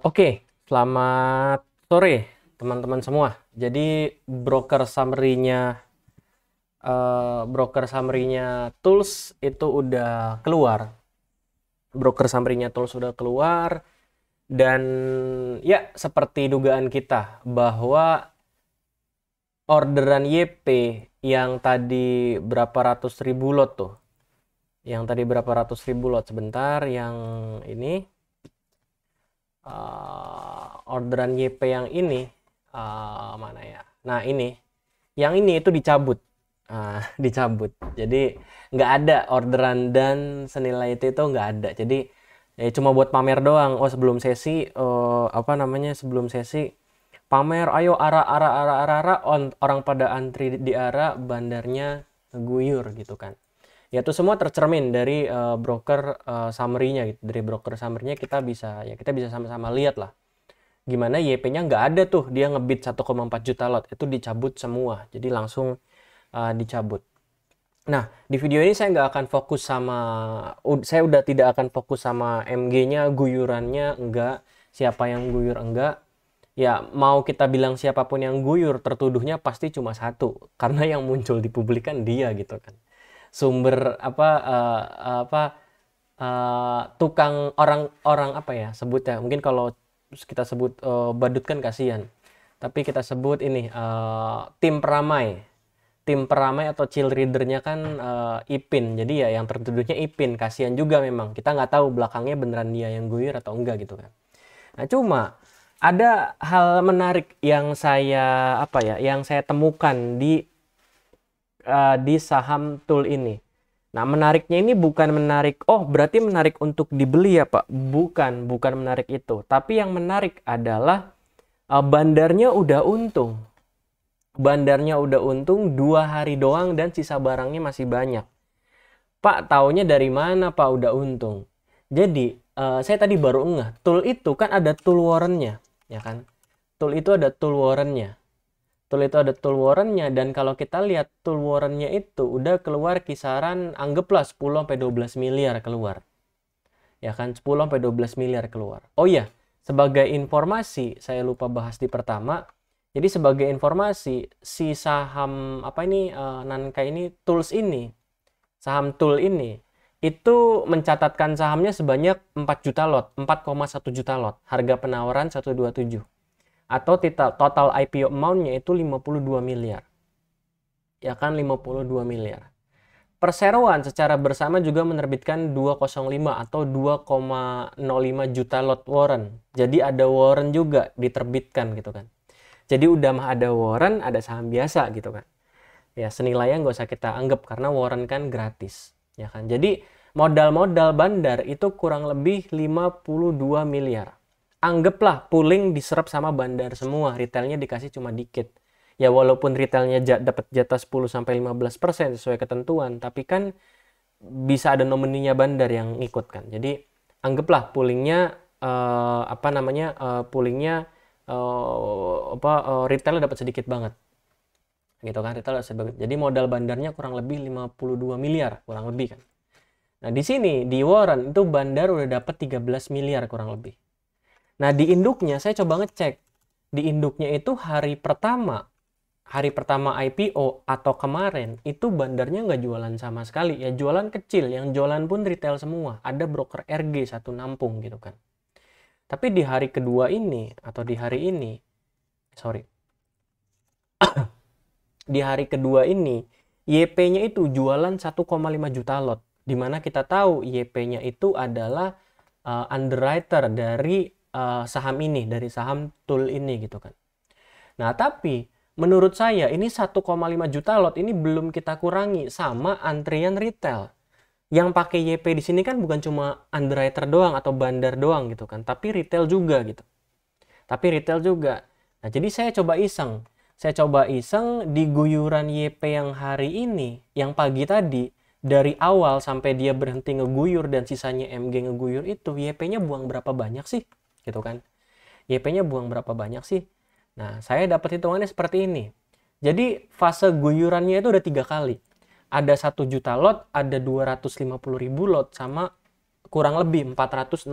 Oke, selamat sore teman-teman semua. Jadi broker summary-nya Tools itu udah keluar. Broker summary-nya Tools udah keluar dan ya seperti dugaan kita bahwa orderan YP yang tadi berapa ratus ribu lot tuh. Yang tadi berapa ratus ribu lot sebentar yang ini orderan YP yang ini mana ya? Nah ini, yang ini itu dicabut, dicabut. Jadi nggak ada orderan dan senilai itu nggak ada. Jadi ya cuma buat pamer doang. Oh sebelum sesi sebelum sesi pamer, ayo ara orang pada antri di ara bandarnya ngeguyur gitu kan. Ya itu semua tercermin dari broker summary-nya gitu. Dari broker summary-nya kita bisa sama-sama lihat lah gimana YP-nya nggak ada tuh, dia ngebit 1,4 juta lot itu dicabut semua, jadi langsung dicabut. Nah di video ini saya udah tidak akan fokus sama MG-nya, guyurannya enggak, siapa yang guyur enggak. Ya mau kita bilang siapapun yang guyur, tertuduhnya pasti cuma satu, karena yang muncul di publik kan dia gitu kan. Sumber tukang orang-orang apa ya sebutnya, mungkin kalau kita sebut badut kan kasihan, tapi kita sebut ini tim peramai atau chill readernya kan Ipin, jadi ya yang tertuduhnya Ipin, kasihan juga, memang kita nggak tahu belakangnya beneran dia yang guyur atau enggak gitu kan. Nah cuma ada hal menarik yang saya temukan di saham tool ini. Nah, menariknya ini bukan menarik, oh berarti menarik untuk dibeli ya Pak. Bukan menarik itu. Tapi yang menarik adalah bandarnya udah untung. Bandarnya udah untung 2 hari doang dan sisa barangnya masih banyak. Pak, taunya dari mana Pak udah untung? Jadi, saya tadi baru ngeh, tool itu kan ada tool warrant-nya, ya kan? Tool itu ada tool warrant-nya. Dan kalau kita lihat tool warrant-nya itu udah keluar kisaran, anggaplah 10 sampai 12 miliar keluar. Ya kan, 10 sampai 12 miliar keluar. Oh iya, sebagai informasi saya lupa bahas di pertama. Jadi sebagai informasi, si saham apa ini Nankai ini, saham tool ini itu mencatatkan sahamnya sebanyak 4 juta lot, 4,1 juta lot. Harga penawaran 127. Atau total IPO amount-nya itu 52 miliar. Ya kan, 52 miliar. Perseroan secara bersama juga menerbitkan 205 atau 2,05 juta lot warrant. Jadi ada warrant juga diterbitkan gitu kan. Jadi udah mah ada warrant, ada saham biasa gitu kan. Ya senilainya nggak usah kita anggap karena warrant kan gratis. Ya kan. Jadi modal-modal bandar itu kurang lebih 52 miliar. Anggaplah pooling diserap sama bandar semua, retailnya dikasih cuma dikit. Ya walaupun retailnya dapat jatah 10-15% sesuai ketentuan, tapi kan bisa ada nomininya bandar yang ikut kan. Jadi anggaplah poolingnya retailnya dapat sedikit banget. Gitu kan, retail dapat sedikit banget. Jadi modal bandarnya kurang lebih 52 miliar kurang lebih kan. Nah, di sini di warrant itu bandar udah dapat 13 miliar kurang lebih. Nah, di induknya saya coba ngecek. Di induknya itu hari pertama IPO atau kemarin, itu bandarnya nggak jualan sama sekali. Ya jualan kecil, yang jualan pun retail semua. Ada broker RG satu nampung gitu kan. Tapi di hari kedua ini, atau di hari ini, sorry. Di hari kedua ini, YP-nya itu jualan 1,5 juta lot. Dimana kita tahu YP-nya itu adalah underwriter dari saham ini, dari saham tool ini gitu kan. Nah, tapi menurut saya ini 1,5 juta lot ini belum kita kurangi sama antrian retail. Yang pakai YP di sini kan bukan cuma underwriter doang atau bandar doang gitu kan, tapi retail juga gitu. Nah, jadi saya coba iseng. Di guyuran YP yang hari ini, yang pagi tadi, dari awal sampai dia berhenti ngeguyur dan sisanya MG ngeguyur itu, YP-nya buang berapa banyak sih? Gitu kan. YP-nya buang berapa banyak sih? Nah, saya dapat hitungannya seperti ini. Jadi, fase guyurannya itu udah 3 kali. Ada 1 juta lot, ada 250 ribu lot, sama kurang lebih 462.000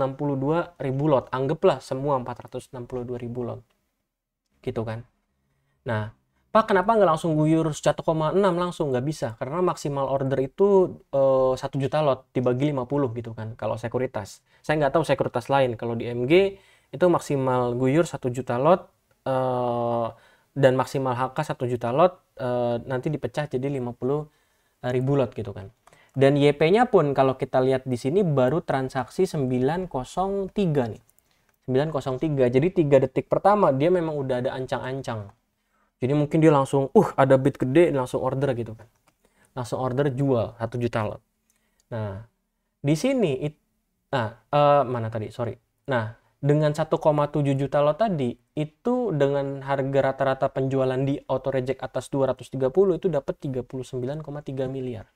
lot. Anggaplah semua 462.000 lot. Gitu kan. Nah, Pak, kenapa nggak langsung guyur 1,6 langsung? Nggak bisa, karena maksimal order itu 1 juta lot dibagi 50 gitu kan, kalau sekuritas. Saya nggak tahu sekuritas lain. Kalau di MG, itu maksimal guyur 1 juta lot, dan maksimal HK 1 juta lot, nanti dipecah jadi 50.000 lot gitu kan. Dan YP-nya pun kalau kita lihat di sini baru transaksi 903 nih. 903. Jadi 3 detik pertama dia memang udah ada ancang-ancang. Jadi mungkin dia langsung, ada bid gede, langsung order gitu kan. Langsung order jual 1 juta lot. Nah, di sini, mana tadi? Sorry. Nah, dengan 1,7 juta lot tadi, itu dengan harga rata-rata penjualan di auto reject atas 230, itu dapat 39,3 miliar.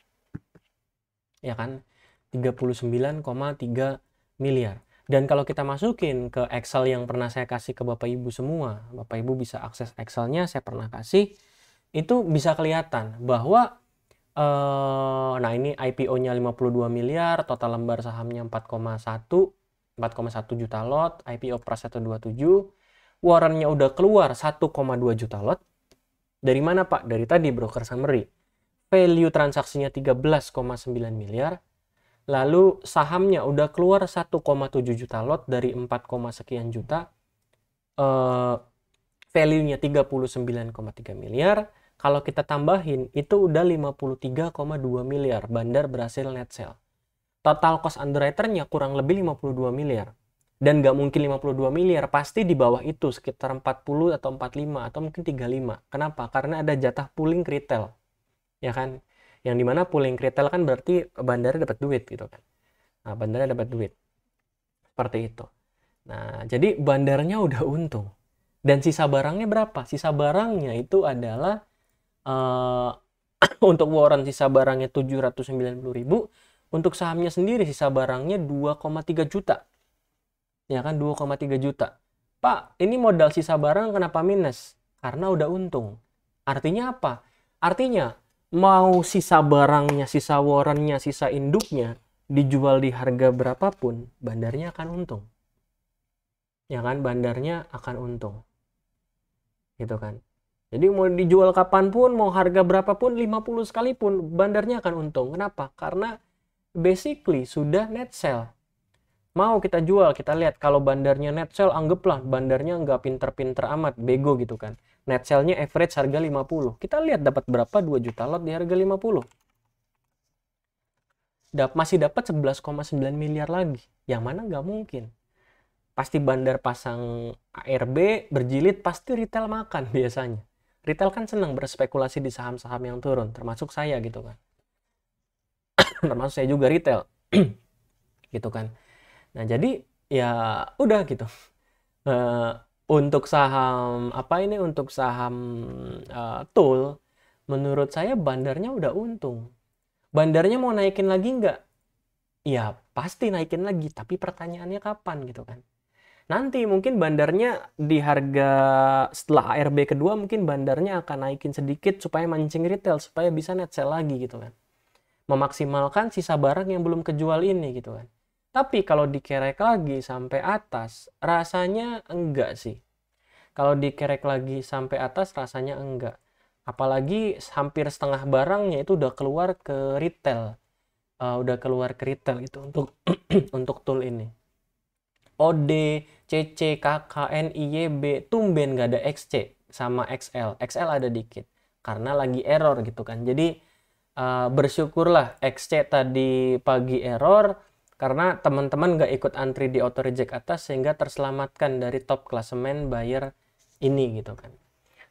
Ya kan? 39,3 miliar. Dan kalau kita masukin ke Excel yang pernah saya kasih ke Bapak Ibu semua, Bapak Ibu bisa akses Excelnya, saya pernah kasih, itu bisa kelihatan bahwa, nah ini IPO-nya 52 miliar, total lembar sahamnya 4,1 juta lot, IPO price 127, warrant-nya udah keluar 1,2 juta lot. Dari mana Pak? Dari tadi broker summary. Value transaksinya 13,9 miliar. Lalu sahamnya udah keluar 1,7 juta lot dari 4, sekian juta. Value-nya 39,3 miliar. Kalau kita tambahin, itu udah 53,2 miliar. Bandar berhasil net sell. Total cost underwriter-nya kurang lebih 52 miliar. Dan nggak mungkin 52 miliar, pasti di bawah itu, sekitar 40 atau 45, atau mungkin 35. Kenapa? Karena ada jatah pooling retail. Ya kan? Yang dimana pooling retail kan berarti bandarnya dapat duit gitu kan. Nah, bandarnya dapat duit. Seperti itu. Nah, jadi bandarnya udah untung. Dan sisa barangnya berapa? Sisa barangnya itu adalah untuk warrant sisa barangnya 790.000, untuk sahamnya sendiri sisa barangnya 2,3 juta. Ya kan, 2,3 juta. Pak, ini modal sisa barang kenapa minus? Karena udah untung. Artinya apa? Artinya mau sisa barangnya, sisa warrantnya, sisa induknya dijual di harga berapapun, bandarnya akan untung. Ya kan, bandarnya akan untung. Gitu kan. Jadi mau dijual kapanpun, mau harga berapapun, 50 sekalipun, bandarnya akan untung. Kenapa? Karena basically sudah net sell. Mau kita jual, kita lihat kalau bandarnya net sell, anggaplah bandarnya nggak pinter-pinter amat, bego gitu kan. Net sell-nya average harga 50. Kita lihat dapat berapa, 2 juta lot di harga 50. Masih dapat 11,9 miliar lagi. Yang mana nggak mungkin. Pasti bandar pasang ARB, berjilid, pasti retail makan biasanya. Retail kan senang berspekulasi di saham-saham yang turun, termasuk saya gitu kan. Termasuk saya juga retail. Gitu kan. Nah, jadi ya udah gitu. Untuk saham untuk saham tool, menurut saya bandarnya udah untung. Bandarnya mau naikin lagi nggak? Ya pasti naikin lagi, tapi pertanyaannya kapan gitu kan. Nanti mungkin bandarnya di harga setelah ARB kedua, mungkin bandarnya akan naikin sedikit supaya mancing retail, supaya bisa net sell lagi gitu kan. Memaksimalkan sisa barang yang belum kejual ini gitu kan. Tapi kalau dikerek lagi sampai atas, rasanya enggak sih. Kalau dikerek lagi sampai atas, rasanya enggak. Apalagi hampir setengah barangnya itu udah keluar ke retail. Itu untuk tool ini. OD, CC, KK, NIYB, tumben nggak ada XC sama XL. XL ada dikit. Karena lagi error gitu kan. Jadi bersyukurlah XC tadi pagi error, karena teman-teman nggak ikut antri di auto reject atas, sehingga terselamatkan dari top klasemen buyer ini gitu kan.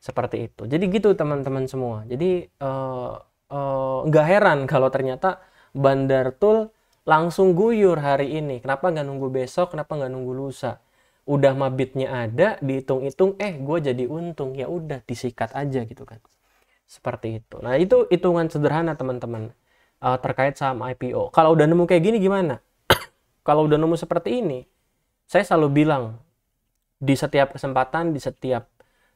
Seperti itu. Jadi gitu teman-teman semua. Jadi nggak heran kalau ternyata bandar tool langsung guyur hari ini. Kenapa nggak nunggu besok? Kenapa nggak nunggu lusa? Udah mabitnya ada, dihitung-hitung, gue jadi untung. Ya udah, disikat aja gitu kan. Seperti itu. Nah, itu hitungan sederhana teman-teman terkait saham IPO. Kalau udah nemu kayak gini gimana? Kalau udah nemu seperti ini, saya selalu bilang di setiap kesempatan, di setiap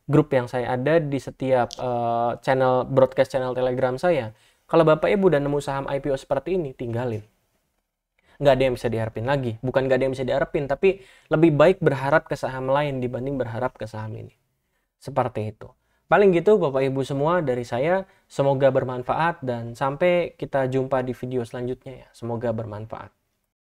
grup yang saya ada, di setiap channel broadcast channel Telegram saya, kalau Bapak Ibu udah nemu saham IPO seperti ini, tinggalin. nggak ada yang bisa diharapin lagi. Bukan nggak ada yang bisa diharapin, tapi lebih baik berharap ke saham lain dibanding berharap ke saham ini. Seperti itu. Paling gitu Bapak Ibu semua dari saya. Semoga bermanfaat dan sampai kita jumpa di video selanjutnya ya. Semoga bermanfaat.